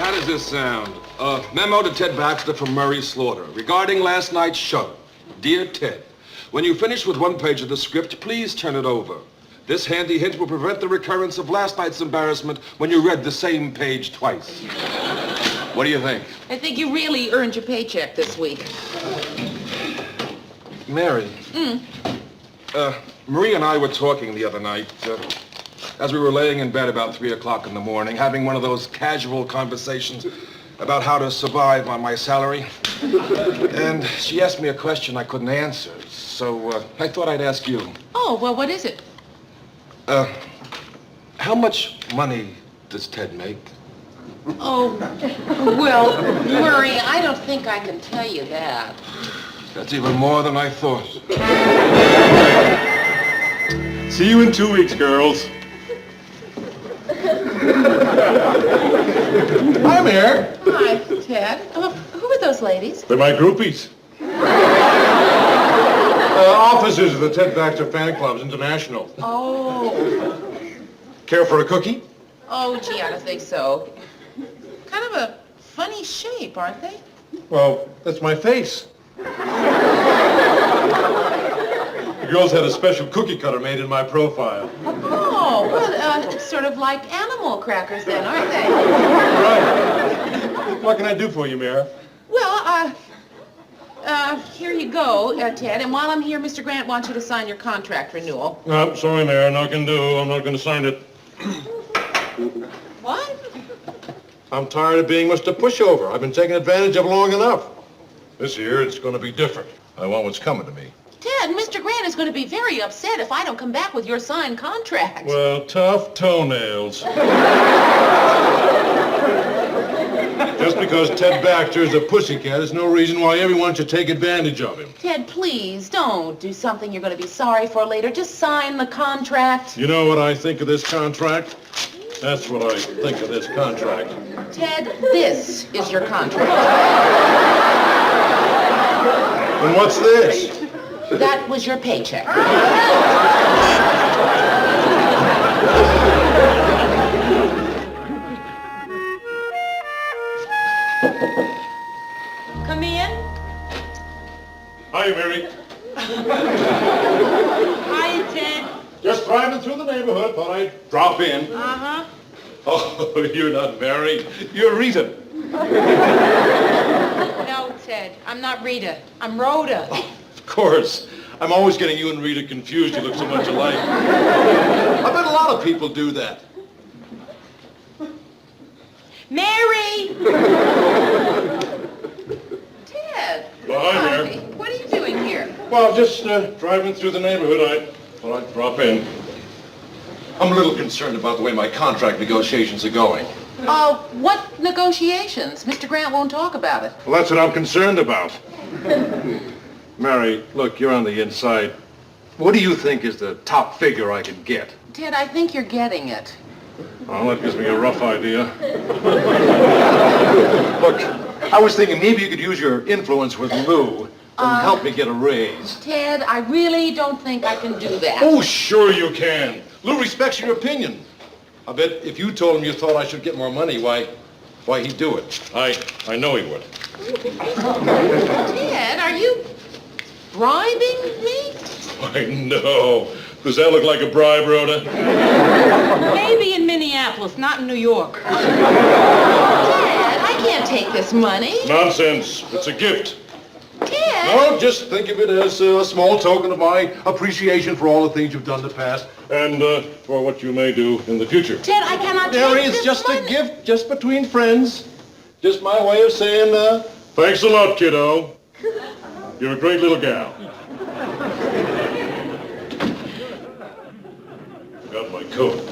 How does this sound? Memo to Ted Baxter from Murray Slaughter regarding last night's show. Dear Ted, when you finish with one page of the script, please turn it over. This handy hint will prevent the recurrence of last night's embarrassment when you read the same page twice. What do you think? I think you really earned your paycheck this week. Mary. Marie and I were talking the other night, as we were laying in bed about 3 o'clock in the morning, having one of those casual conversations about how to survive on my salary. And she asked me a question I couldn't answer, so I thought I'd ask you. Oh, well, what is it? How much money does Ted make? Oh, well, Murray, I don't think I can tell you that. That's even more than I thought. See you in 2 weeks, girls. I'm here. Hi, Ted. Who are those ladies? They're my groupies. Officers of the Ted Baxter Fan Club's International. Oh. Care for a cookie? Oh, gee, I don't think so. Kind of a funny shape, aren't they? Well, that's my face. The girls had a special cookie cutter made in my profile. Oh, well, sort of like animal crackers then, aren't they? Right. What can I do for you, Mayor? Well, here you go, Ted. And while I'm here, Mr. Grant wants you to sign your contract renewal. Oh, sorry, Mayor. No can do. I'm not going to sign it. What? I'm tired of being Mr. Pushover. I've been taken advantage of long enough. This year, it's going to be different. I want what's coming to me. Ted, Mr. Grant is going to be very upset if I don't come back with your signed contract. Well, tough toenails. Just because Ted Baxter is a pussycat is no reason why everyone should take advantage of him. Ted, please, don't do something you're going to be sorry for later. Just sign the contract. You know what I think of this contract? That's what I think of this contract. Ted, this is your contract. And what's this? That was your paycheck. Come in. Hi, Mary. Hi, Ted. Just driving through the neighborhood. Thought I'd drop in. Uh-huh. Oh, you're not Mary. You're Rita. No, Ted, I'm not Rita. I'm Rhoda. Of course. I'm always getting you and Rita confused. You look so much alike. I bet a lot of people do that. Mary! Ted. Well, hi, Mary. What are you doing here? Well, just driving through the neighborhood. I thought I'd drop in. I'm a little concerned about the way my contract negotiations are going. What negotiations? Mr. Grant won't talk about it. Well, that's what I'm concerned about. Mary, look, you're on the inside. What do you think is the top figure I can get? Ted, I think you're getting it. Well, that gives me a rough idea. Look, I was thinking maybe you could use your influence with Lou and help me get a raise. Ted, I really don't think I can do that. Oh, sure you can. Lou respects your opinion. I bet if you told him you thought I should get more money, why he'd do it. I know he would. Ted, are you bribing me? I know. Does that look like a bribe, Rhoda? Maybe in Minneapolis, not in New York. Ted, I can't take this money. Nonsense. It's a gift. Ted! No, just think of it as a small token of my appreciation for all the things you've done in the past and for what you may do in the future. Ted, I cannot take Mary, this it's just money. a gift, just between friends. Just my way of saying, thanks a lot, kiddo. You're a great little gal. Got my coat.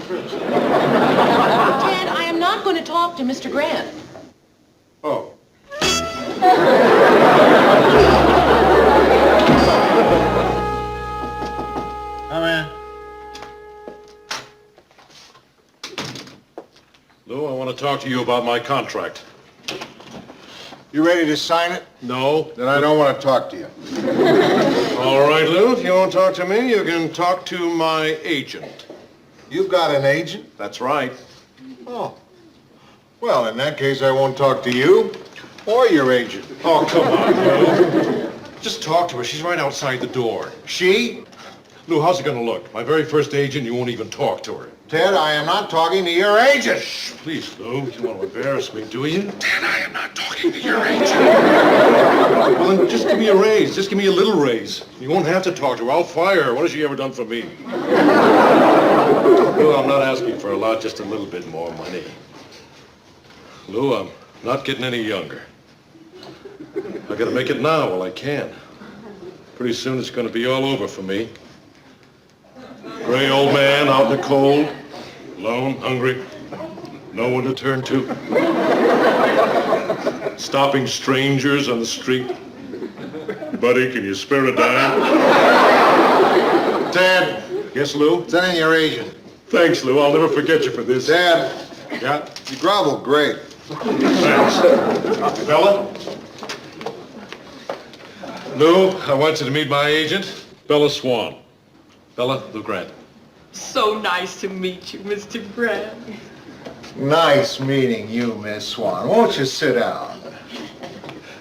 Ted, I am not going to talk to Mr. Grant. Oh. Come in. Lou, I want to talk to you about my contract. You ready to sign it? No? Then I don't want to talk to you. All right, Lou, if you won't talk to me, you can talk to my agent. You've got an agent? That's right. Oh. Well, in that case, I won't talk to you or your agent. Oh, come on, Lou. Just talk to her. She's right outside the door. She? Lou, how's it gonna look? My very first agent, you won't even talk to her. Ted, I am not talking to your agent. Shh, please, Lou. You want to embarrass me, do you? Ted, I am not talking to your agent. Well, then just give me a raise. Just give me a little raise. You won't have to talk to her. I'll fire her. What has she ever done for me? Lou, I'm not asking for a lot, just a little bit more money. Lou, I'm not getting any younger. I gotta make it now while I can. Pretty soon it's gonna be all over for me. Gray old man out in the cold, alone, hungry, no one to turn to. Stopping strangers on the street. Buddy, can you spare a dime? Ted, Yes, Lou? send in your agent. Thanks, Lou. I'll never forget you for this. Ted, Yeah, you grovel great. thanks. Bella? Lou, I want you to meet my agent, Bella Swan. Bella, Lou Grant. So nice to meet you, Mr. Grant. Nice meeting you, Miss Swan. Won't you sit down?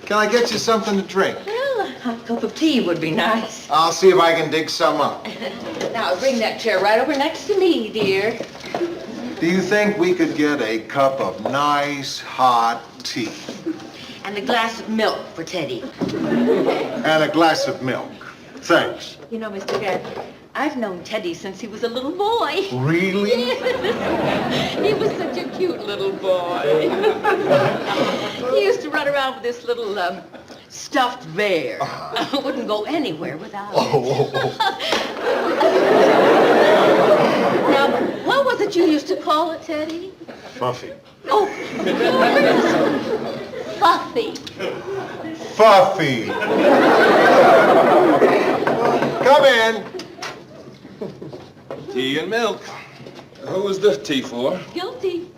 Can I get you something to drink? Well, a cup of tea would be nice. I'll see if I can dig some up. Now, bring that chair right over next to me, dear. Do you think we could get a cup of nice, hot tea? And a glass of milk for Teddy. And a glass of milk. Thanks. You know, Mr. Grant, I've known Teddy since he was a little boy. Really? He was such a cute little boy. He used to run around with this little stuffed bear. Wouldn't go anywhere without it. Now, what was it you used to call it, Teddy? Fuffy. Oh, Fluffy. Fuffy. Come in. Tea and milk. Who is the tea for? Guilty.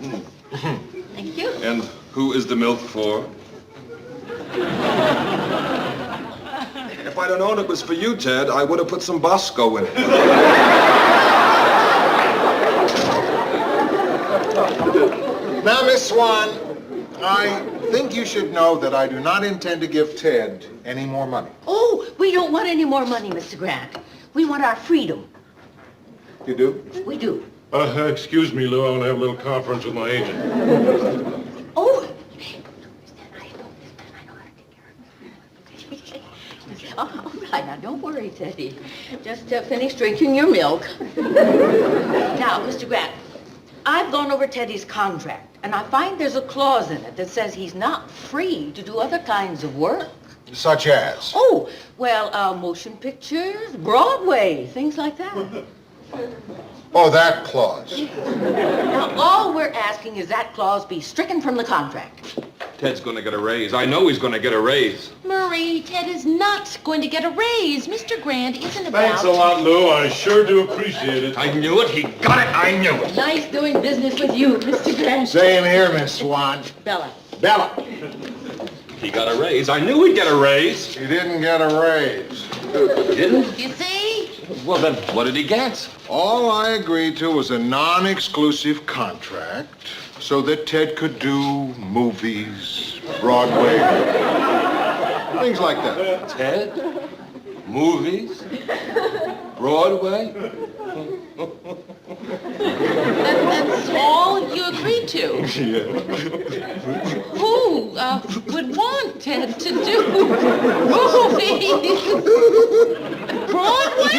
Thank you. And who is the milk for? If I'd have known it was for you, Ted, I would have put some Bosco in it. Now, Miss Swan, I think you should know that I do not intend to give Ted any more money. Oh, we don't want any more money, Mr. Grant. We want our freedom. You do? We do. Excuse me, Lou. I want to have a little conference with my agent. Oh, all right, now don't worry, Teddy. Just finish drinking your milk. Now, Mr. Grant, I've gone over Teddy's contract, and I find there's a clause in it that says he's not free to do other kinds of work. Such as? Oh, well, motion pictures, Broadway, things like that. Oh, that clause. Now, all we're asking is that clause be stricken from the contract. Ted's gonna get a raise. I know he's gonna get a raise. Murray, Ted is not going to get a raise. Mr. Grant isn't about... Thanks a lot, Lou. I sure do appreciate it. I knew it. He got it. I knew it. Nice doing business with you, Mr. Grant. Same here, Miss Swan. Bella. Bella. He got a raise. I knew he'd get a raise. He didn't get a raise. Didn't? You see? Well, then what did he get? All I agreed to was a non-exclusive contract so that Ted could do movies, Broadway, things like that. Ted? Movies? Broadway? That's all you agreed to. Who would want Ted to do movies? Broadway?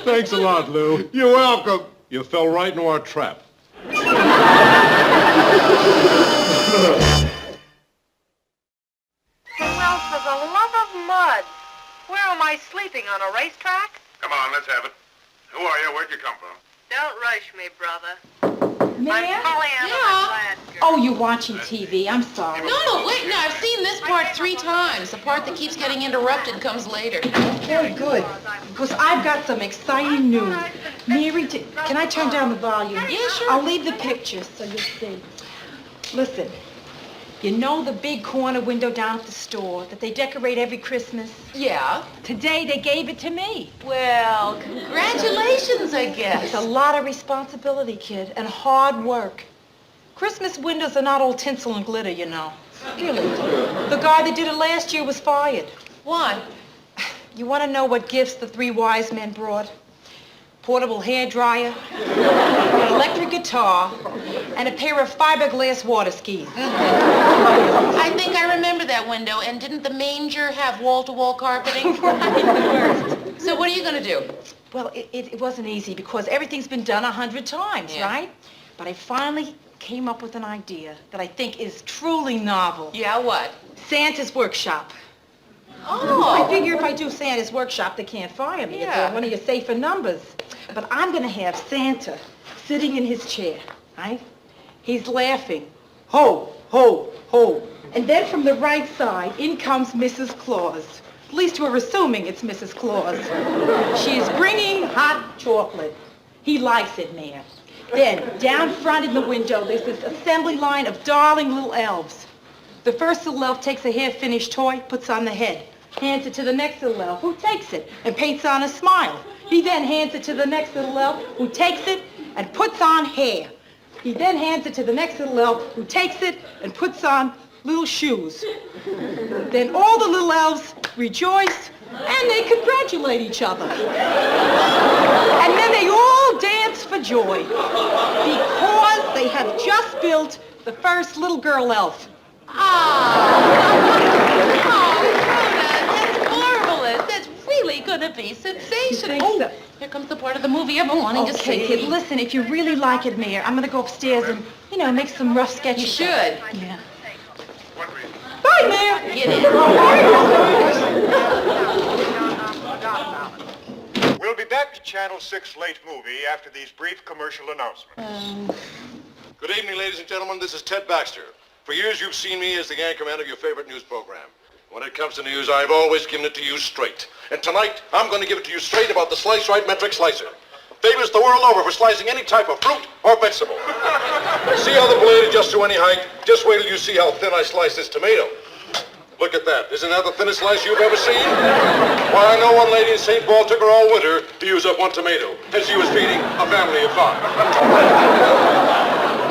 Thanks a lot, Lou. You're welcome. You fell right into our trap. Well, for the love of mud, where am I sleeping, on a racetrack? Come on, let's have it. Who are you? Where'd you come from? Don't rush me, brother. I'm Ma'am? Pollyanna Yeah. McGlaster. Oh, you're watching TV. I'm sorry. No, wait, no, I've seen this part 3 times. The part that keeps getting interrupted comes later. Very good. Because I've got some exciting news. Mary, can I turn down the volume? Yeah, sure. I'll leave the pictures so you'll see. Listen, You know the big corner window down at the store that they decorate every Christmas? Yeah. Today they gave it to me. Well, congratulations, I It's guess. a lot of responsibility, kid, and hard work. Christmas windows are not all tinsel and glitter, you know. Really. The guy that did it last year was fired. Why? You want to know what gifts the three wise men brought? Portable hair dryer, an electric guitar, and a pair of fiberglass water skis. I think I remember that window. And didn't the manger have wall-to-wall carpeting? Right. So what are you going to do? Well, it wasn't easy because everything's been done 100 times, Yeah. right? But I finally came up with an idea that I think is truly novel. Yeah, what? Santa's workshop. I Oh. figure if I do Santa's workshop, they can't fire me. Yeah. It's one of your safer numbers. But I'm going to have Santa sitting in his chair, right? He's laughing. Ho, ho, ho. And then from the right side, in comes Mrs. Claus. At least we're assuming it's Mrs. Claus. She's bringing hot chocolate. He likes it, Mayor. Then, down front in the window, there's this assembly line of darling little elves. The first little elf takes a half-finished toy, puts on the head, hands it to the next little elf, who takes it and paints on a smile. He then hands it to the next little elf, who takes it and puts on hair. He then hands it to the next little elf, who takes it and puts on little shoes. Then all the little elves rejoice and they congratulate each other. And then they all dance for joy because they have just built the first little girl elf. That's marvelous. That's really going to be sensational. You think so? Here comes the part of the movie I've been wanting to see. Okay, kid, listen, if you really like it, Mayor, I'm gonna go upstairs and, make some rough sketches. You should. Yeah. What reason? Bye, Mayor. Get in. We'll be back to Channel 6 Late Movie after these brief commercial announcements. Good evening, ladies and gentlemen. This is Ted Baxter. For years, you've seen me as the anchorman of your favorite news program. When it comes to news, I've always given it to you straight. And tonight, I'm going to give it to you straight about the Slice Right metric slicer. Famous the world over for slicing any type of fruit or vegetable. See how the blade adjusts to any height? Just wait till you see how thin I slice this tomato. Look at that. Isn't that the thinnest slice you've ever seen? Why, I know one lady in St. Paul took her all winter to use up one tomato, and she was feeding a family of 5.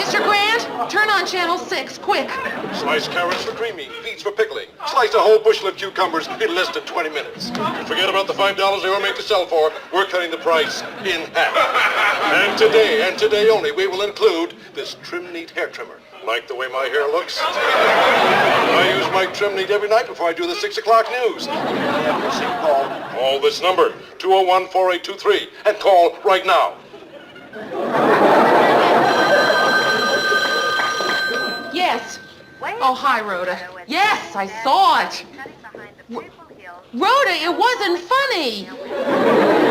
Mr. Grant, turn on Channel 6, quick. Slice carrots for creaming, beets for pickling. Slice a whole bushel of cucumbers in less than 20 minutes. Forget about the $5 they were made to sell for. We're cutting the price in half. And today only, we will include this Trim Neat hair trimmer. Like the way my hair looks? I use my Trim Neat every night before I do the 6 o'clock news. Call this number, 201-4823, and call right now. Yes. Oh, hi, Rhoda. Yes, I saw it. Rhoda, it wasn't funny.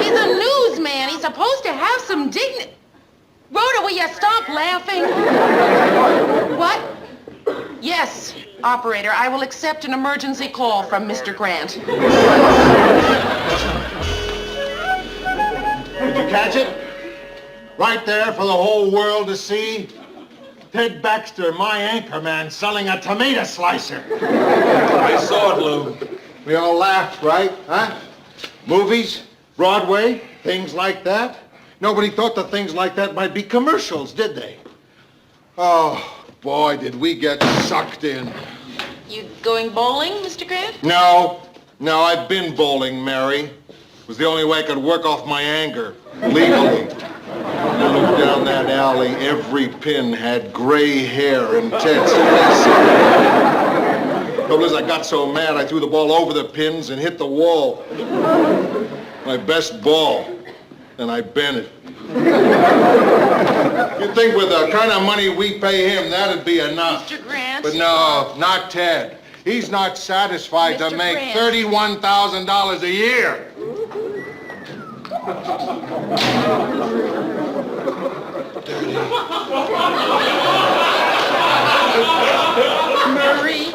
He's a newsman. He's supposed to have some dignity. Rhoda, will you stop laughing? What? Yes, operator, I will accept an emergency call from Mr. Grant. Did you catch it? Right there for the whole world to see. Ted Baxter, my anchorman, selling a tomato slicer. I saw it, Lou. We all laughed, right? Huh? Movies, Broadway, things like that. Nobody thought that things like that might be commercials, did they? Oh, boy, did we get sucked in. You going bowling, Mr. Grant? No, I've been bowling, Mary. It was the only way I could work off my anger, legally. I looked down that alley, every pin had gray hair and Ted's face. Trouble is, I got so mad, I threw the ball over the pins and hit the wall. My best ball, and I bent it. You'd think with the kind of money we pay him, that'd be enough. Mr. Grant? But no, not Ted. He's not satisfied to Mr. make Grant. $31,000 a year. Murray?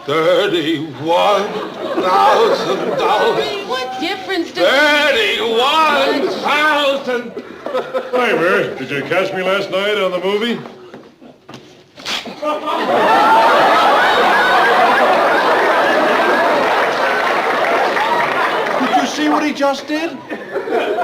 $31,000. What difference does $31,000. Hi, Mary. Did you catch me last night on the movie? Did you see what he just did?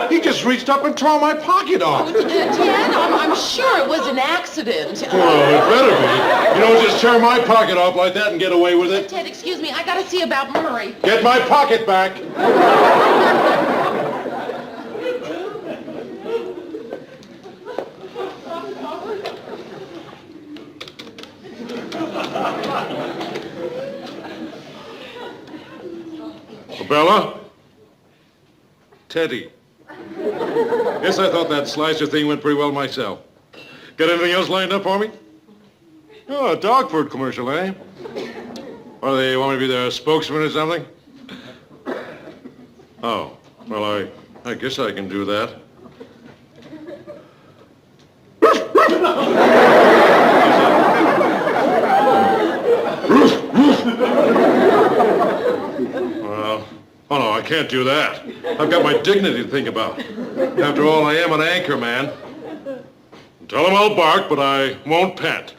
He just reached up and tore my pocket off. Ted, I'm sure it was an accident. Well, it better be. You don't just tear my pocket off like that and get away with it. Ted, excuse me, I gotta see about Murray. Get my pocket back. Bella? Teddy. Yes, I thought that slicer thing went pretty well myself. Got anything else lined up for me? Oh, a dog food commercial, eh? Or they want me to be their spokesman or something? Oh, well, I guess I can do that. Well, oh no, I can't do that. I've got my dignity to think about. After all, I am an anchor man. Tell him I'll bark, but I won't pant.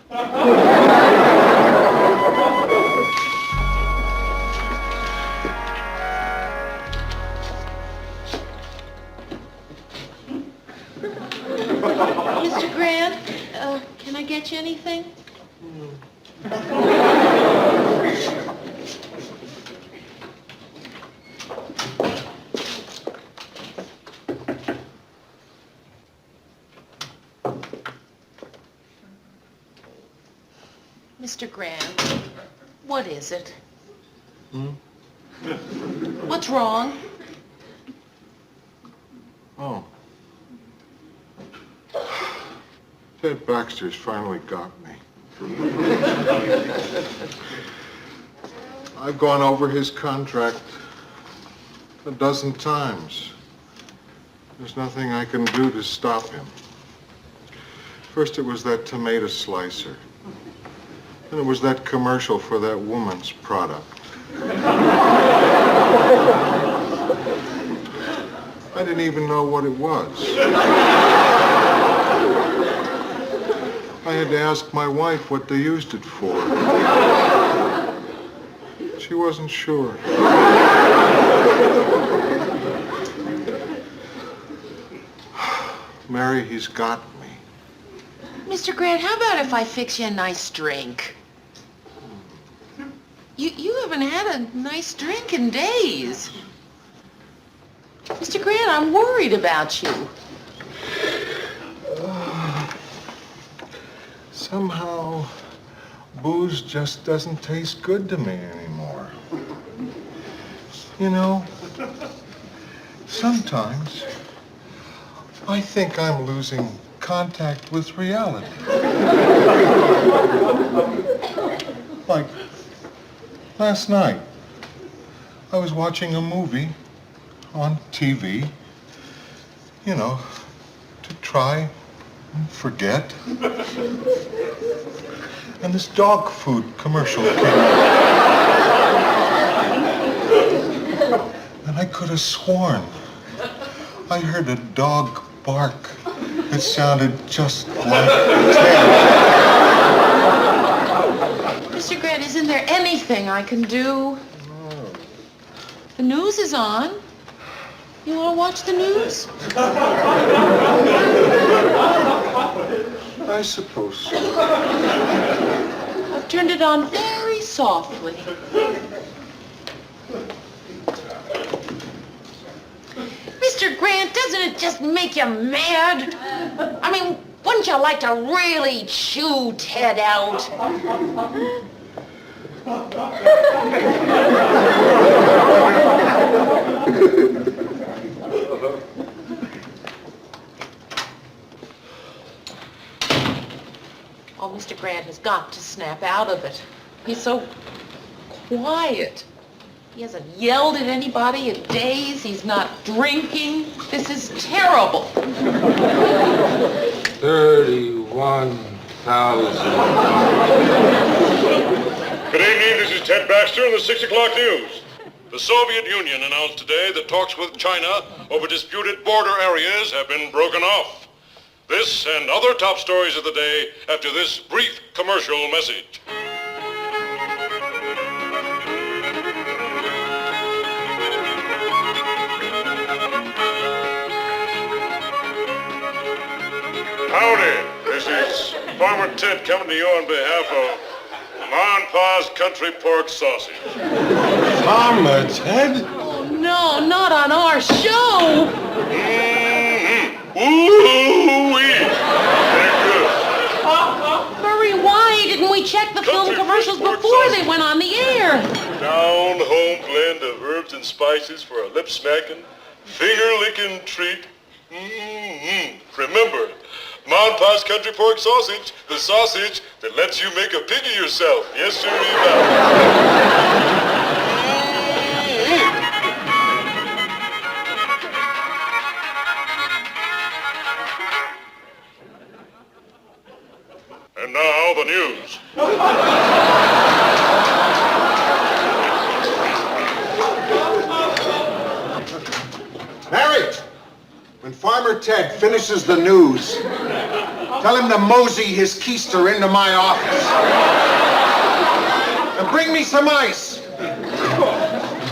Mr. Grant, can I get you anything? Mr. Grant, what is it? What's wrong? Oh. Ted Baxter's finally got me. I've gone over his contract a dozen times. There's nothing I can do to stop him. First it was that tomato slicer. Then it was that commercial for that woman's product. I didn't even know what it was. I had to ask my wife what they used it for. She wasn't sure. Mary, he's got me. Mr. Grant, how about if I fix you a nice drink? You haven't had a nice drink in days. Mr. Grant, I'm worried about you. Somehow, booze just doesn't taste good to me anymore. You know, sometimes I think I'm losing contact with reality. Like last night, I was watching a movie on TV, you know, to try and forget. And this dog food commercial came on. And I could have sworn I heard a dog bark that sounded just like Ted. Mr. Grant, isn't there anything I can do? No. The news is on. You want to watch the news? I suppose so. I've turned it on very softly. Mr. Grant, doesn't it just make you mad? I mean, wouldn't you like to really chew Ted out? Oh, Mr. Grant has got to snap out of it. He's so quiet. He hasn't yelled at anybody in days. He's not drinking. This is terrible. 31,000. Good evening, this is Ted Baxter in the 6 o'clock news. The Soviet Union announced today that talks with China over disputed border areas have been broken off. This and other top stories of the day after this brief commercial message. Howdy, this is Farmer Ted coming to you on behalf of Ma and Pa's Country Pork Sausage. Farmer Ted? Oh, no, not on our show. Ooh-wee! Very good. Murray, why didn't we check the film Country commercials pork before sausage. they went on the air? Down home blend of herbs and spices for a lip-smacking, finger-licking treat. Remember, Ma and Pa's Country Pork Sausage, the sausage that lets you make a pig of yourself. Yes, sir, And now the news. Mary, when Farmer Ted finishes the news, tell him to mosey his keister into my office. And bring me some ice.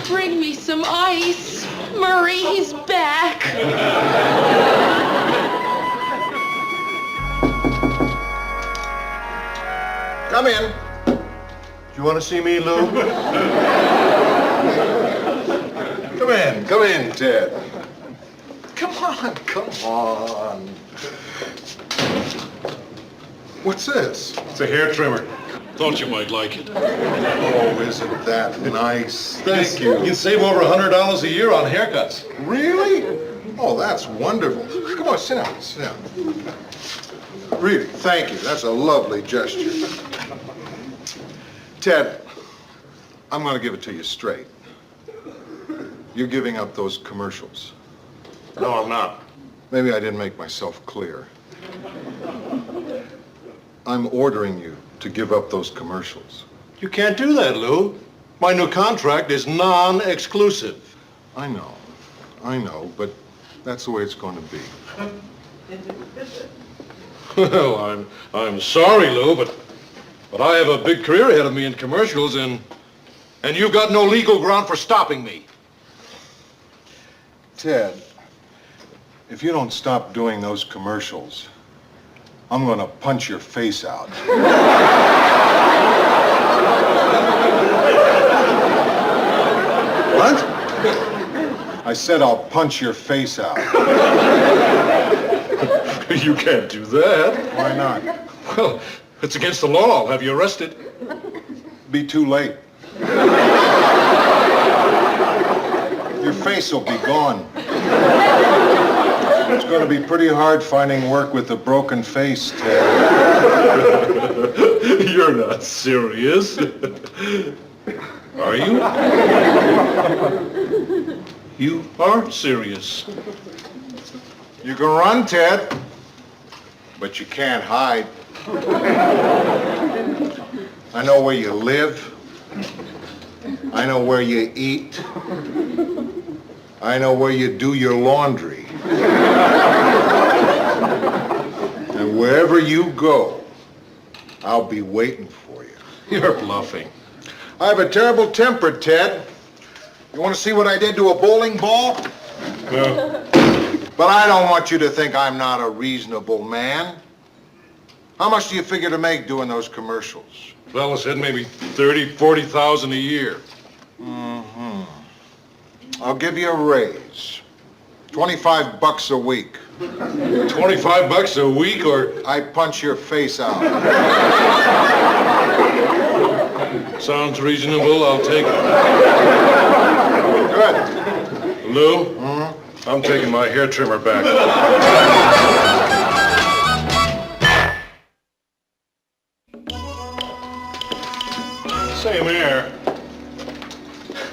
Bring me some ice. Murray, he's back. Come in. Do you want to see me, Lou? Come in, Ted. Come on. What's this? It's a hair trimmer. Thought you might like it. Oh, isn't that nice? Thank You you. can save over $100 a year on haircuts. Really? Oh, that's wonderful. Come on, sit down, sit down. Really, thank you. That's a lovely gesture. Ted, I'm going to give it to you straight. You're giving up those commercials. No, I'm not. Maybe I didn't make myself clear. I'm ordering you to give up those commercials. You can't do that, Lou. My new contract is non-exclusive. I know, but that's the way it's going to be. Well, I'm sorry, Lou, but I have a big career ahead of me in commercials, and you've got no legal ground for stopping me. Ted, if you don't stop doing those commercials, I'm going to punch your face out. What? I said I'll punch your face out. You can't do that. Why not? Well, it's against the law. I'll have you arrested. Be too late. Your face will be gone. It's going to be pretty hard finding work with a broken face, Ted. You're not serious. Are you? You are serious. You can run, Ted, but you can't hide. I know where you live. I know where you eat. I know where you do your laundry. And wherever you go, I'll be waiting for you. You're bluffing. I have a terrible temper, Ted. You want to see what I did to a bowling ball? No. But I don't want you to think I'm not a reasonable man. How much do you figure to make doing those commercials? Fella said maybe 30, 40,000 a year. I'll give you a raise. $25 a week. 25 bucks a week, or I punch your face out. sounds reasonable, I'll take it. Good. Lou, I'm taking my hair trimmer back. Say, Mayor,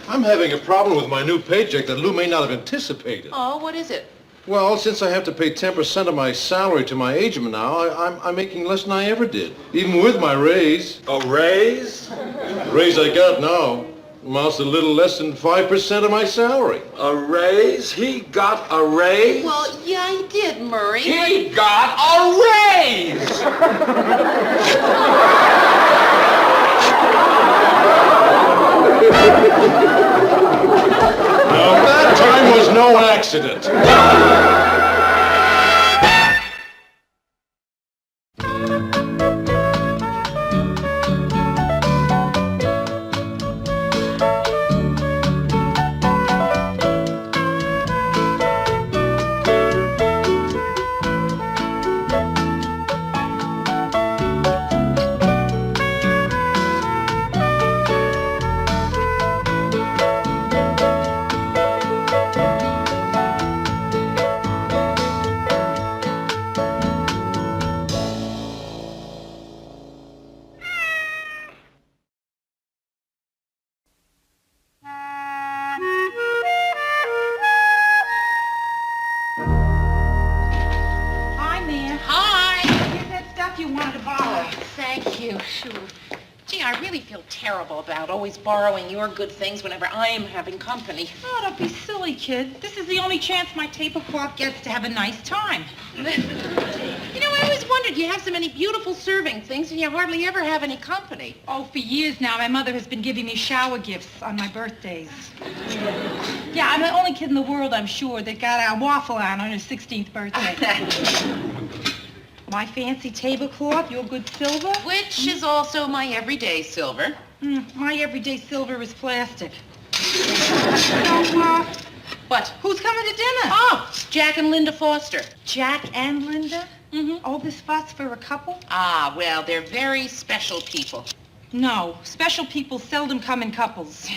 I'm having a problem with my new paycheck that Lou may not have anticipated. Oh, what is it? Well, since I have to pay 10% of my salary to my agent now, I'm making less than I ever did, even with my raise. A raise? The raise I got now Amounts to a little less than 5% of my salary. A raise? He got a raise? Well, yeah, he did, Murray. He got a raise! Now, that time was no accident. Hi, ma'am. Hi. Here's that stuff you wanted to borrow. Thank you. Sure. Gee, I really feel terrible about always borrowing your good things whenever I am having company. Oh, don't be silly, kid. This is the only chance my tablecloth gets to have a nice time. You know, I always wondered, you have so many beautiful serving things and you hardly ever have any company. Oh, for years now, my mother has been giving me shower gifts on my birthdays. Yeah, I'm the only kid in the world, I'm sure, that got a waffle on her 16th birthday. My fancy tablecloth, your good silver. Which is also my everyday silver. My everyday silver is plastic. So, What? who's coming to dinner? Oh, Jack and Linda Foster. Jack and Linda? Mm-hmm. All this fuss for a couple? Ah, well, they're very special people. No, special people seldom come in couples.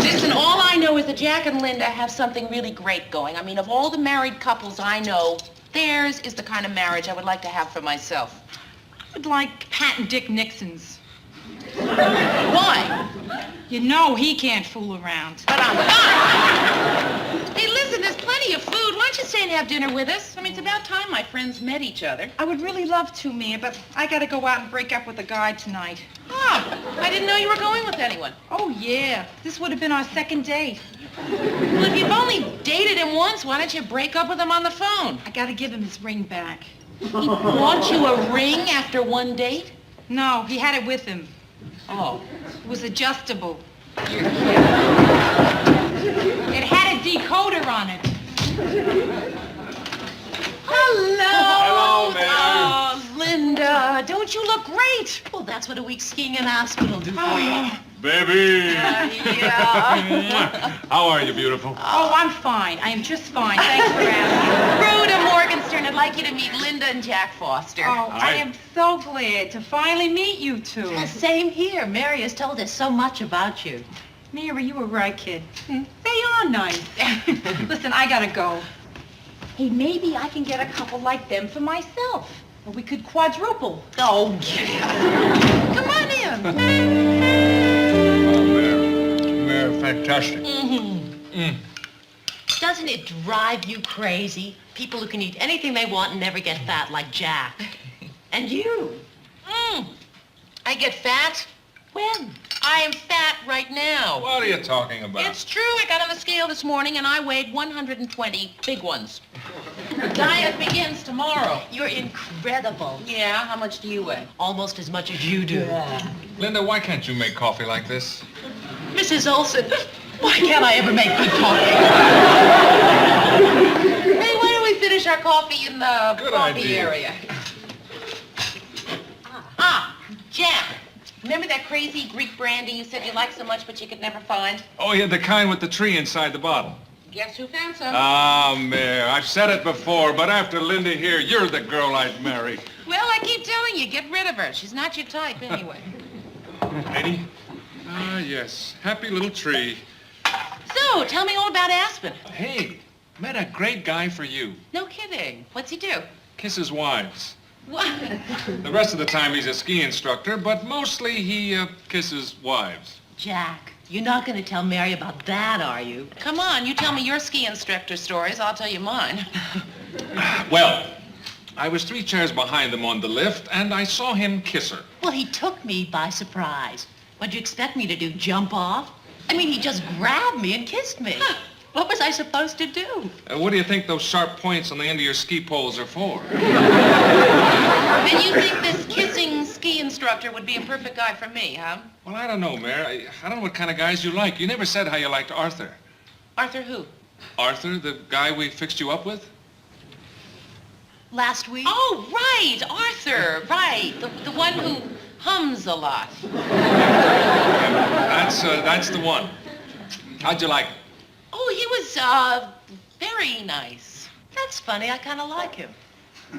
Listen, all I know is that Jack and Linda have something really great going. I mean, of all the married couples I know, theirs is the kind of marriage I would like to have for myself. I would like Pat and Dick Nixon's. Why? You know he can't fool around. But I'm fine. Hey, listen, there's plenty of food. Why don't you stay and have dinner with us? I mean, it's about time my friends met each other. I would really love to, Mia, but I gotta go out and break up with a guy tonight. Ah, I didn't know you were going with anyone. Oh, yeah. This would have been our second date. Well, if you've only dated him once, why don't you break up with him on the phone? I gotta give him his ring back. He bought you a ring after one date? No, he had it with him. Oh. It was adjustable. You're kidding. It had a decoder on it. Hello. Hello, Mary. Oh, Linda, don't you look great? Well, that's what a week skiing in Aspen will do for you. Baby! Yeah. How are you, beautiful? Oh, I'm fine. I am just fine. Thanks for asking. Rhoda Morgenstern, I'd like you to meet Linda and Jack Foster. Oh, I am so glad to finally meet you two. Same here. Mary has told us so much about you. Mary, you were right, kid. They are nice. Listen, I gotta go. Hey, maybe I can get a couple like them for myself. Or we could quadruple. Oh, yeah. Come on in. Oh, Mayor, fantastic. Doesn't it drive you crazy? People who can eat anything they want and never get fat, like Jack. And you. I get fat? When? I am fat right now. What are you talking about? It's true. I got on the scale this morning and I weighed 120 big ones. Diet begins tomorrow. You're incredible. Yeah, how much do you weigh? Almost as much as you do. Linda, why can't you make coffee like this? Mrs. Olson, why can't I ever make good coffee? Hey, why don't we finish our coffee in the Good coffee idea. area? Jack, remember that crazy Greek brandy you said you liked so much but you could never find? Oh, yeah, the kind with the tree inside the bottle. Guess who found some? Ah, Mayor, I've said it before, but after Linda here, you're the girl I'd marry. Well, I keep telling you, get rid of her. She's not your type anyway. Lady? Ah, yes. Happy little tree. So, tell me all about Aspen. Hey, met a great guy for you. No kidding. What's he do? Kisses wives. What? The rest of the time he's a ski instructor, but mostly he kisses wives. Jack, you're not going to tell Mary about that, are you? Come on, you tell me your ski instructor stories. I'll tell you mine. Well, I was 3 chairs behind them on the lift, and I saw him kiss her. Well, he took me by surprise. What'd you expect me to do, jump off? I mean, he just grabbed me and kissed me. What was I supposed to do? What do you think those sharp points on the end of your ski poles are for? And you think this kissing ski instructor would be a perfect guy for me, huh? Well, I don't know, Mary. I don't know what kind of guys you like. You never said how you liked Arthur. Arthur who? Arthur, the guy we fixed you up with? Last week? Oh, right, Arthur, right. The one who hums a lot. That's the one. How'd you like him? Oh, he was, very nice. That's funny. I kind of like him.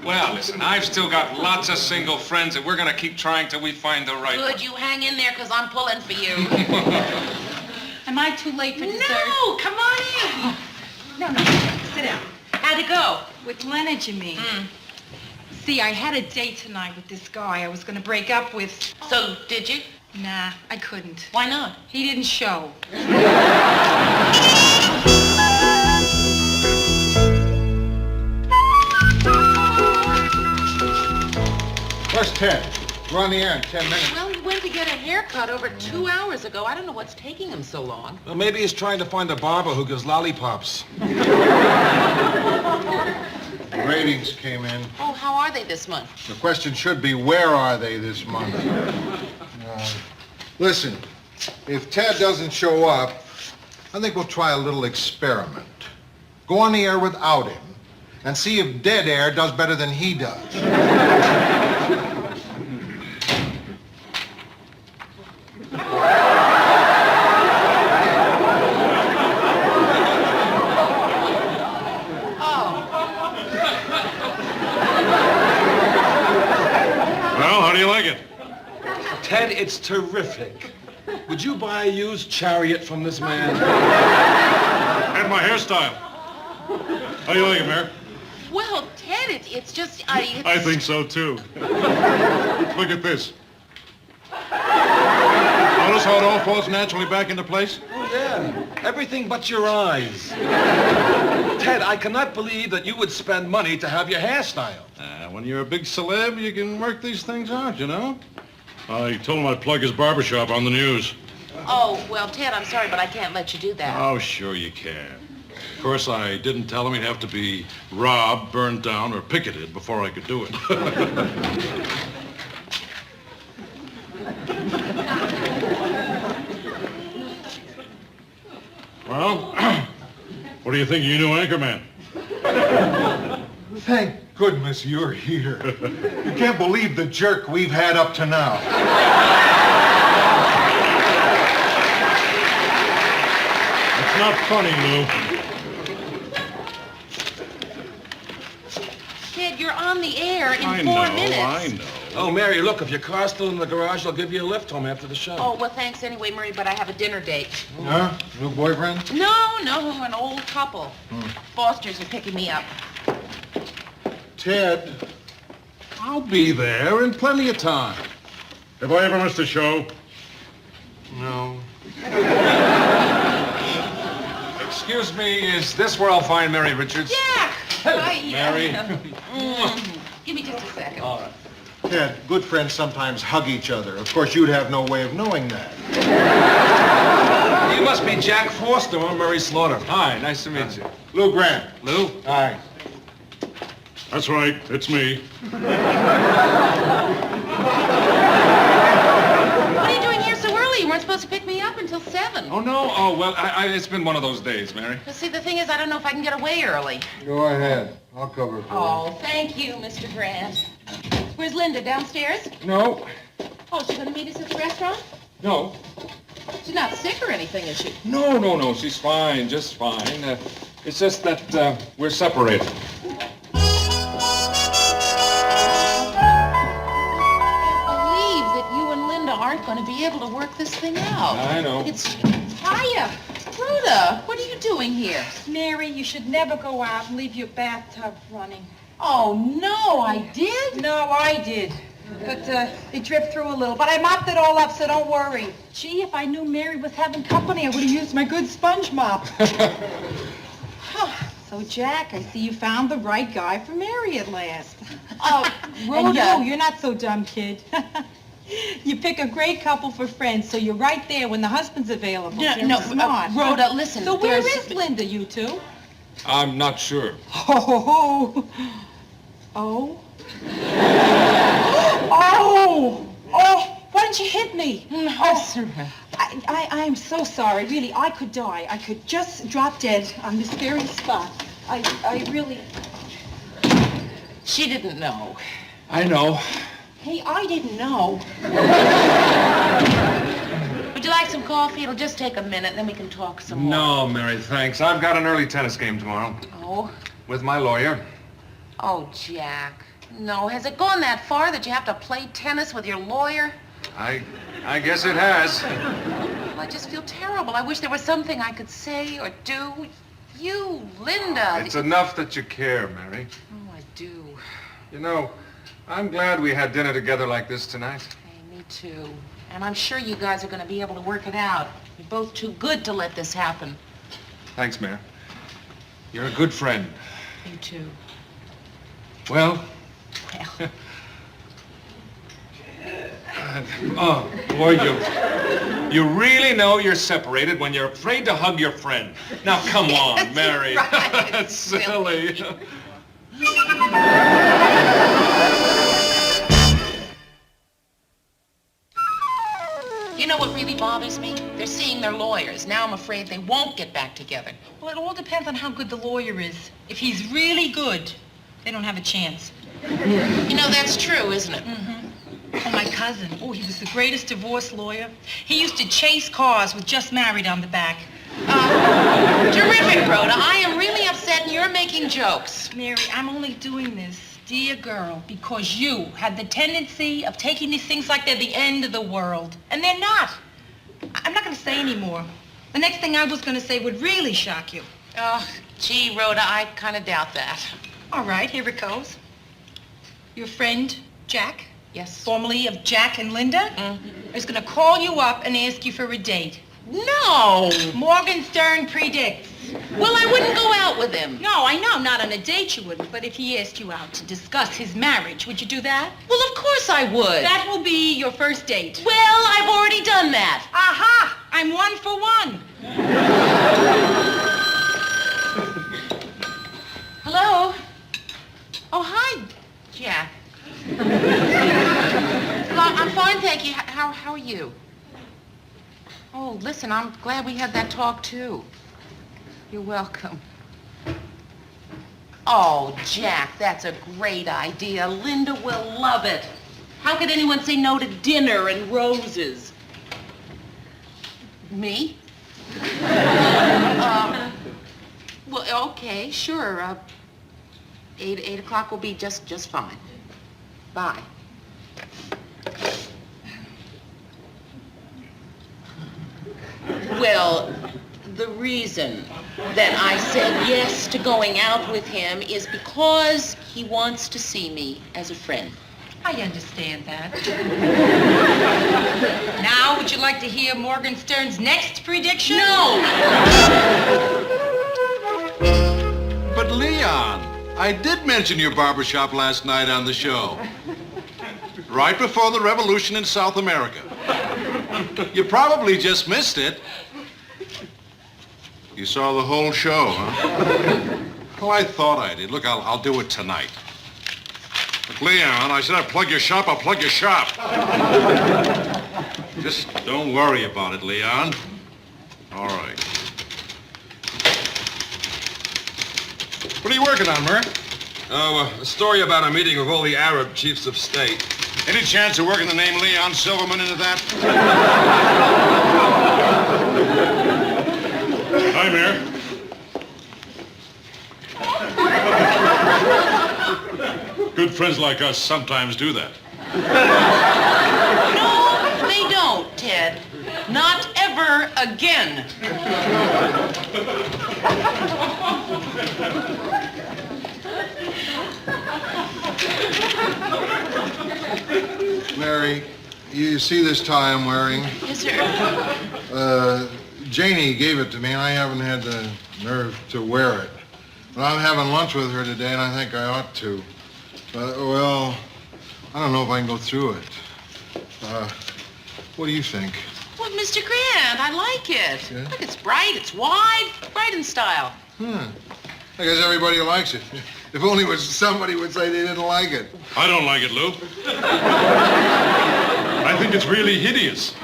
Well, listen, I've still got lots of single friends, and we're going to keep trying till we find the right one. Good, you hang in there, because I'm pulling for you. Am I too late for dessert? No, come on in. No, sit down. How'd it go? With Leonard, you mean? See, I had a date tonight with this guy I was going to break up with. So, did you? Nah, I couldn't. Why not? He didn't show. Where's Ted? We're on the air in 10 minutes. Well, he went to get a haircut over 2 hours ago. I don't know what's taking him so long. Well, maybe he's trying to find a barber who gives lollipops. The ratings came in. Oh, how are they this month? The question should be, where are they this month? Listen, if Ted doesn't show up, I think we'll try a little experiment. Go on the air without him and see if dead air does better than he does. Well, how do you like it? Ted, it's terrific. Would you buy a used chariot from this man? And my hairstyle. How do you like it, Mary? Well, Ted, it's just, I think so, too. Look at this. Notice how it all falls naturally back into place? Oh, yeah. Everything but your eyes. Ted, I cannot believe that you would spend money to have your hair styled. When you're a big celeb, you can work these things out, you know? I told him I'd plug his barbershop on the news. Oh, well, Ted, I'm sorry, but I can't let you do that. Oh, sure you can. Of course, I didn't tell him he'd have to be robbed, burned down, or picketed before I could do it. Well, what do you think of your new anchorman? Thank goodness you're here. You can't believe the jerk we've had up to now. It's not funny, Lou. Ted, you're on the air in I 4 know, minutes. I know. Oh, Mary, look, if your car's still in the garage, I'll give you a lift home after the show. Oh, well, thanks anyway, Murray, but I have a dinner date. Huh? New boyfriend? No, an old couple. Fosters are picking me up. Ted. I'll be there in plenty of time. Have I ever missed a show? No. Excuse me, is this where I'll find Mary Richards? Jack! Hi. Mary. Give me just a second. All right. Ted, good friends sometimes hug each other. Of course, you'd have no way of knowing that. You must be Jack Foster or Murray Slaughter. Hi, nice to meet you. Lou Grant. Lou? Hi. That's right, it's me. What are you doing here so early? You weren't supposed to pick me up until 7. Oh, no? Oh, well, it's been one of those days, Mary. Well, see, the thing is, I don't know if I can get away early. Go ahead. I'll cover for Oh, thank you, Mr. Grant. Where's Linda? Downstairs? No. Oh, is she going to meet us at the restaurant? No. She's not sick or anything, is she? No. She's fine, just fine. It's just that we're separated. Aren't going to be able to work this thing out. I know. It's... Hiya! Rhoda, what are you doing here? Mary, you should never go out and leave your bathtub running. Oh, no, I did? No, I did. But it dripped through a little. But I mopped it all up, so don't worry. Gee, if I knew Mary was having company, I would have used my good sponge mop. So, Jack, I see you found the right guy for Mary at last. Oh, Rhoda. And you're not so dumb, kid. You pick a great couple for friends, so you're right there when the husband's available. No, Smart. Rhoda, listen. So where there's- is Linda, you two? I'm not sure. Oh. Oh. Oh. Oh. Why didn't you hit me? I am so sorry. Really, I could die. I could just drop dead on this very spot. I really... She didn't know. I know. Hey, I didn't know. Would you like some coffee? It'll just take a minute, then we can talk some more. No, Mary, thanks. I've got an early tennis game tomorrow Oh? with my lawyer. Oh, Jack. No, has it gone that far that you have to play tennis with your lawyer? I guess it has. Well, I just feel terrible. I wish there was something I could say or do. You, Linda. It's enough that you care, Mary. Oh, I do. You know, I'm glad we had dinner together like this tonight. Hey, me too. And I'm sure you guys are going to be able to work it out. You're both too good to let this happen. Thanks, Mary. You're a good friend. You too. Well, Well. oh, boy, you really know you're separated when you're afraid to hug your friend. Now, come on, Mary. right. That's silly. You know what really bothers me? They're seeing their lawyers. Now I'm afraid they won't get back together. Well, it all depends on how good the lawyer is. If he's really good, they don't have a chance. You know, that's true, isn't it? Oh, my cousin. Oh, he was the greatest divorce lawyer. He used to chase cars with "Just Married" on the back. Terrific, Rhoda. I am really upset and you're making jokes. Mary, I'm only doing this, dear girl, because you had the tendency of taking these things like they're the end of the world. And they're not. I'm not going to say any more. The next thing I was going to say would really shock you. Oh, gee, Rhoda, I kind of doubt that. All right, here it goes. Your friend, Jack, Yes? formerly of Jack and Linda, is going to call you up and ask you for a date. No! Morgan Stern predicts. Well, I wouldn't go out with him. No, I know, not on a date you wouldn't, but if he asked you out to discuss his marriage, would you do that? Well, of course I would. That will be your first date. Well, I've already done that. Aha! I'm 1 for 1. Hello? Oh, hi, Jack. Well, I'm fine, thank you. How are you? Oh, listen, I'm glad we had that talk, too. You're welcome. Oh, Jack, that's a great idea. Linda will love it. How could anyone say no to dinner and roses? Me? Well, okay, sure. 8 o'clock will be just fine. Bye. Well, the reason that I said yes to going out with him is because he wants to see me as a friend. I understand that. Now, would you like to hear Morgan Stern's next prediction? No! But Leon, I did mention your barbershop last night on the show. Right before the revolution in South America. You probably just missed it. You saw the whole show, huh? Well, I thought I did. Look, I'll do it tonight. Look, Leon, I said I'd plug your shop, I'll plug your shop. Just don't worry about it, Leon. All right. What are you working on, Murr? Oh, a story about a meeting of all the Arab chiefs of state. Any chance of working the name Leon Silverman into that? Hi, Mayor. Good friends like us sometimes do that. No, they don't, Ted. Not ever again. Mary, you see this tie I'm wearing? Yes, sir. Janie gave it to me, and I haven't had the nerve to wear it. But I'm having lunch with her today, and I think I ought to. Well, I don't know if I can go through it. What do you think? Well, Mr. Grant, I like it. Yeah? Look, it's bright, it's wide, bright in style. I guess everybody likes it. If only somebody would say they didn't like it. I don't like it, Lou. I think it's really hideous.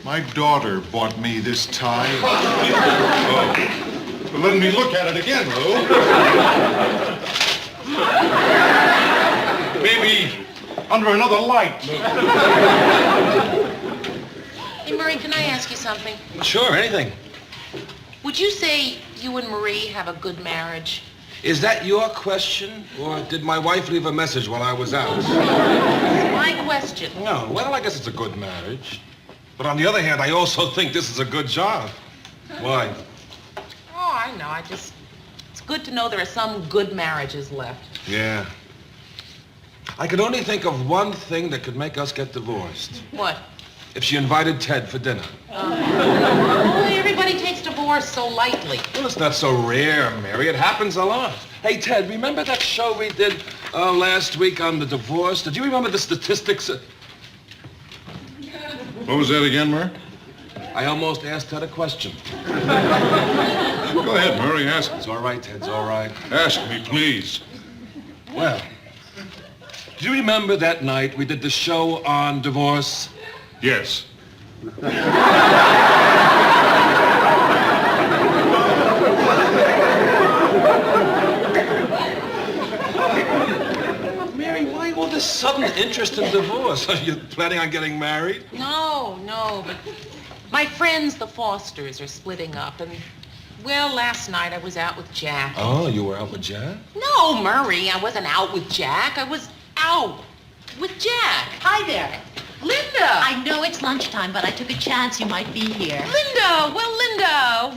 My daughter bought me this tie. Oh. Well, let me look at it again, Lou. Maybe under another light, Lou. Hey, Murray, can I ask you something? Sure, anything. Would you say you and Marie have a good marriage? Is that your question, or did my wife leave a message while I was out? My question. No, well, I guess it's a good marriage. But on the other hand, I also think this is a good job. Why? Oh, I know. It's good to know there are some good marriages left. Yeah. I could only think of one thing that could make us get divorced. What? If she invited Ted for dinner. Oh, everybody takes divorce so lightly. Well, it's not so rare, Mary. It happens a lot. Hey, Ted, remember that show we did last week on the divorce? Did you remember the statistics? What was that again, Murray? I almost asked Ted a question. Go ahead, Murray, ask. It's all right, Ted, it's all right. Ask me, please. Well, do you remember that night we did the show on divorce? Yes. Mary, why all this sudden interest in divorce? Are you planning on getting married? No, but my friends, the Fosters, are splitting up, and, well, last night I was out with Jack. Oh, you were out with Jack? No, Murray, I wasn't out with Jack. I was out with Jack. Hi there. Linda! I know it's lunchtime, but I took a chance you might be here. Linda!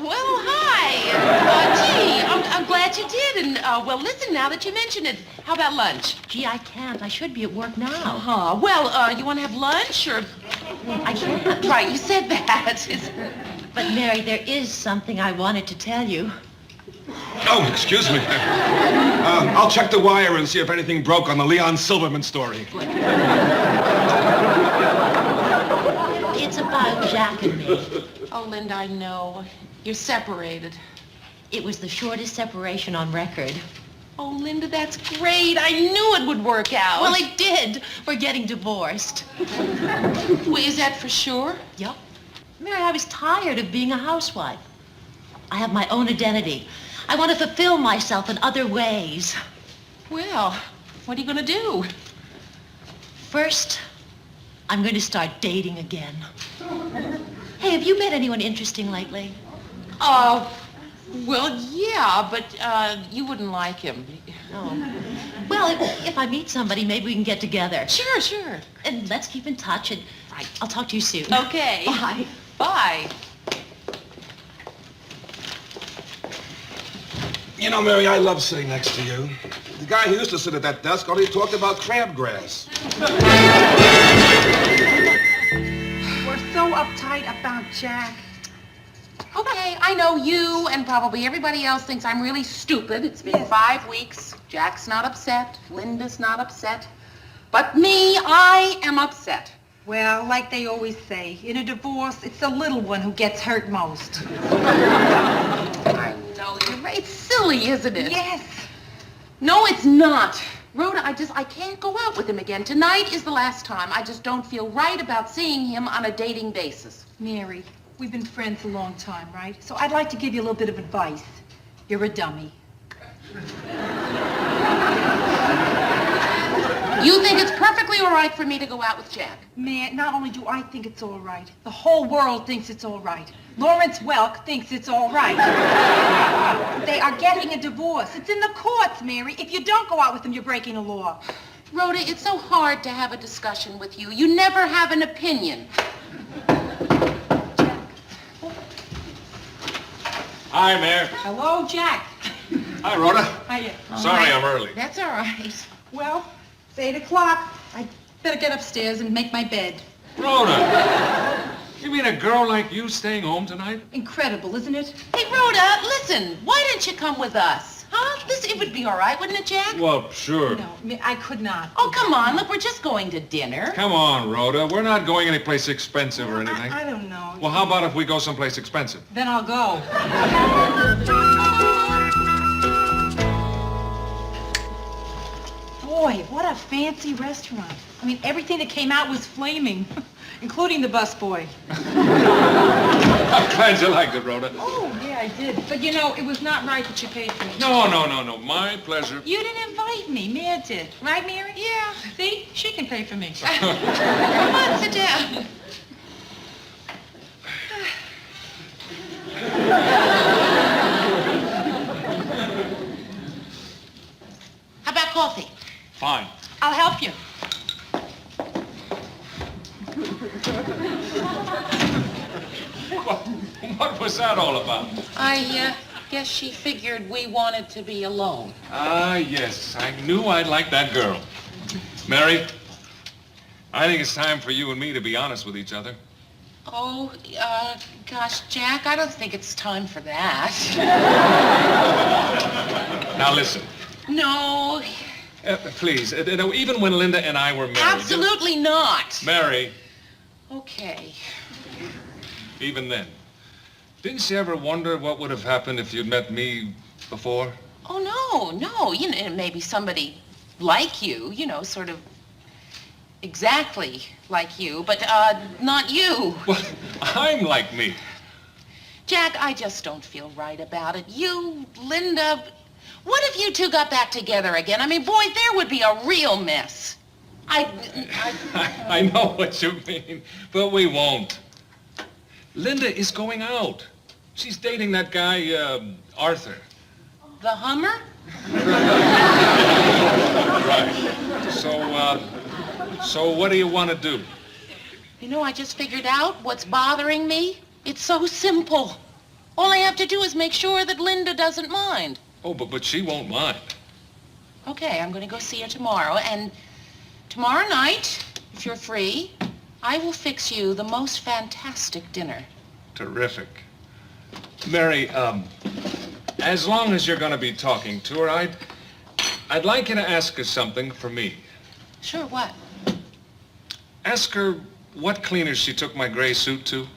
Well, hi. Gee, I'm glad you did. And, well, listen, now that you mention it, how about lunch? Gee, I can't. I should be at work now. Uh-huh. Well, you want to have lunch, or... I can't. Right, you said that. But, Mary, there is something I wanted to tell you. Oh, excuse me. I'll check the wire and see if anything broke on the Leon Silverman story. It's about Jack and me. Oh, Linda, I know. You're separated. It was the shortest separation on record. Oh, Linda, that's great. I knew it would work out. Well, it did. We're getting divorced. Well, is that for sure? Yep. Mary, I was tired of being a housewife. I have my own identity. I want to fulfill myself in other ways. Well, what are you going to do? First, I'm going to start dating again. Hey, have you met anyone interesting lately? Well, yeah, but you wouldn't like him. Oh. Well, if I meet somebody, maybe we can get together. Sure. And let's keep in touch, and Right. I'll talk to you soon. Okay. Bye. Bye. You know, Mary, I love sitting next to you. The guy who used to sit at that desk only talked about crabgrass. We're so uptight about Jack. Okay, I know you and probably everybody else thinks I'm really stupid. It's been 5 weeks. Jack's not upset. Linda's not upset. But me, I am upset. Well, like they always say, in a divorce, it's the little one who gets hurt most. I know, you're right. It's silly, isn't it? Yes. No, it's not. Rhoda, I can't go out with him again. Tonight is the last time. I just don't feel right about seeing him on a dating basis. Mary, we've been friends a long time, right? So I'd like to give you a little bit of advice. You're a dummy. You think it's perfectly all right for me to go out with Jack? Man, not only do I think it's all right, the whole world thinks it's all right. Lawrence Welk thinks it's all right. They are getting a divorce. It's in the courts, Mary. If you don't go out with them, you're breaking the law. Rhoda, it's so hard to have a discussion with you. You never have an opinion. Hi, Mayor. Hello, Jack. Hi, Rhoda. Hiya. Sorry I'm early. That's all right. Well, it's 8 o'clock. I better get upstairs and make my bed. Rhoda, you mean a girl like you staying home tonight? Incredible, isn't it? Hey, Rhoda, listen. Why didn't you come with us? Huh? It would be all right, wouldn't it, Jack? Well, sure. No, I could not. Oh, come on. Look, we're just going to dinner. Come on, Rhoda. We're not going anyplace expensive or anything. I don't know. Well, how about if we go someplace expensive? Then I'll go. Boy, what a fancy restaurant. I mean, everything that came out was flaming, including the busboy. I'm glad you liked it, Rhoda. Oh, yeah, I did. But, you know, it was not right that you paid for me. No. My pleasure. You didn't invite me. Mad did. Right, Mary? Yeah. See? She can pay for me. Come on, sit down. How about coffee? Fine. I'll help you. What was that all about? I guess she figured we wanted to be alone. Ah, yes. I knew I'd like that girl. Mary, I think it's time for you and me to be honest with each other. Oh, gosh, Jack, I don't think it's time for that. Now listen. No, Please, even when Linda and I were married... absolutely not. Mary, Okay. even then, didn't you ever wonder what would have happened if you'd met me before? Oh, no. You know, maybe somebody like you, sort of exactly like you, but not you. Well, I'm like me. Jack, I just don't feel right about it. You, Linda, what if you two got back together again? I mean, boy, there would be a real mess. I know what you mean, but we won't. Linda is going out. She's dating that guy, Arthur. The Hummer? Right. So what do you want to do? I just figured out what's bothering me. It's so simple. All I have to do is make sure that Linda doesn't mind. Oh, but she won't mind. Okay, I'm going to go see her tomorrow, and tomorrow night, if you're free, I will fix you the most fantastic dinner. Terrific. Mary, as long as you're going to be talking to her, I'd like you to ask her something for me. Sure, what? Ask her what cleaners she took my gray suit to.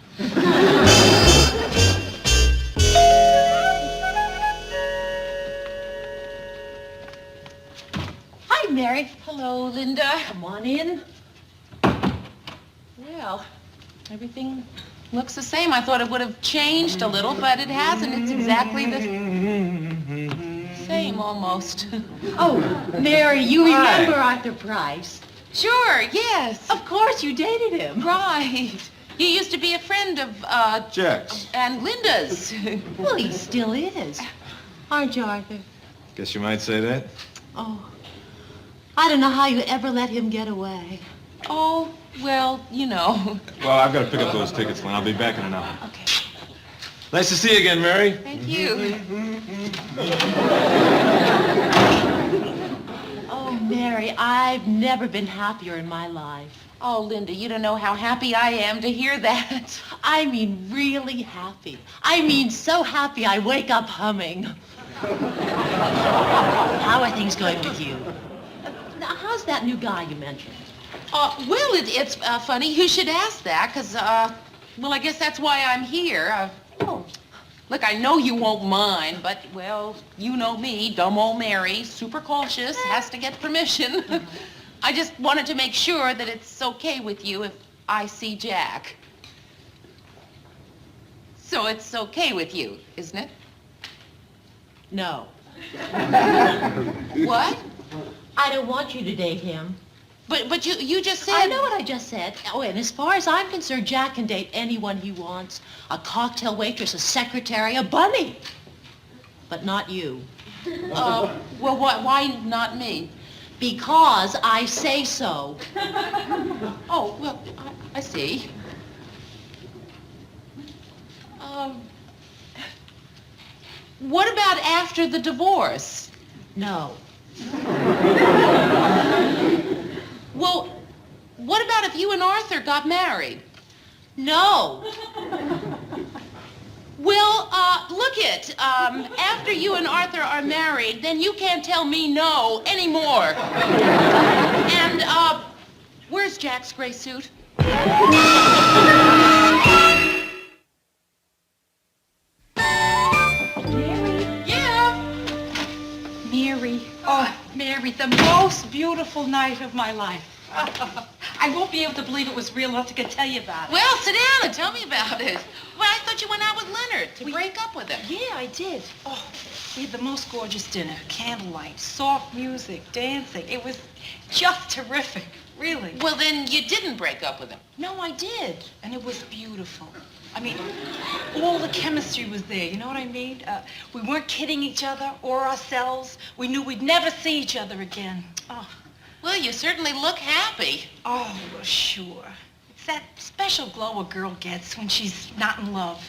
Hi, Mary. Hello, Linda. Come on in. Well, everything looks the same. I thought it would have changed a little, but it hasn't. It's exactly the same, almost. Oh, Mary, you remember Arthur Price? Sure, yes. Of course, you dated him. Right. You used to be a friend of, Jack's. and Linda's. Well, he still is. Aren't you, Arthur? Guess you might say that. Oh, I don't know how you ever let him get away. Oh, well, Well, I've got to pick up those tickets, Lynn. I'll be back in an hour. Okay. Nice to see you again, Mary. Thank you. Oh, Mary, I've never been happier in my life. Oh, Linda, you don't know how happy I am to hear that. I mean, really happy. I mean, so happy I wake up humming. How are things going with you? Now, how's that new guy you mentioned? Well, it's funny you should ask that, because, well, I guess that's why I'm here. Look, I know you won't mind, but, well, you know me, dumb old Mary, super cautious, has to get permission. I just wanted to make sure that it's okay with you if I see Jack. So it's okay with you, isn't it? No. What? I don't want you to date him. But you just said... I know what I just said. Oh, and as far as I'm concerned, Jack can date anyone he wants. A cocktail waitress, a secretary, a bunny. But not you. Well, why not me? Because I say so. Oh, well, I see. What about after the divorce? No. Well, what about if you and Arthur got married? No. Well, look it. After you and Arthur are married, then you can't tell me no anymore. And, where's Jack's gray suit? Mary, oh, Mary, the most beautiful night of my life. I won't be able to believe it was real enough to tell you about it. Well, sit down and tell me about it. Well, I thought you went out with Leonard to break up with him. Yeah, I did. Oh, we had the most gorgeous dinner. Candlelight, soft music, dancing. It was just terrific, really. Well, then you didn't break up with him. No, I did. And it was beautiful. I mean, all the chemistry was there, you know what I mean? We weren't kidding each other or ourselves. We knew we'd never see each other again. Oh. Well, you certainly look happy. Oh, well, sure. It's that special glow a girl gets when she's not in love.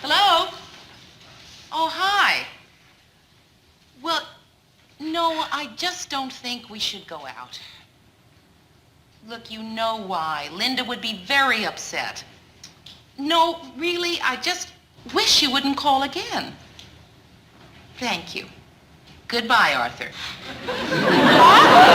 Hello? Oh, hi. Well, no, I just don't think we should go out. Look, you know why. Linda would be very upset. No, really, I just wish you wouldn't call again. Thank you. Goodbye, Arthur. What?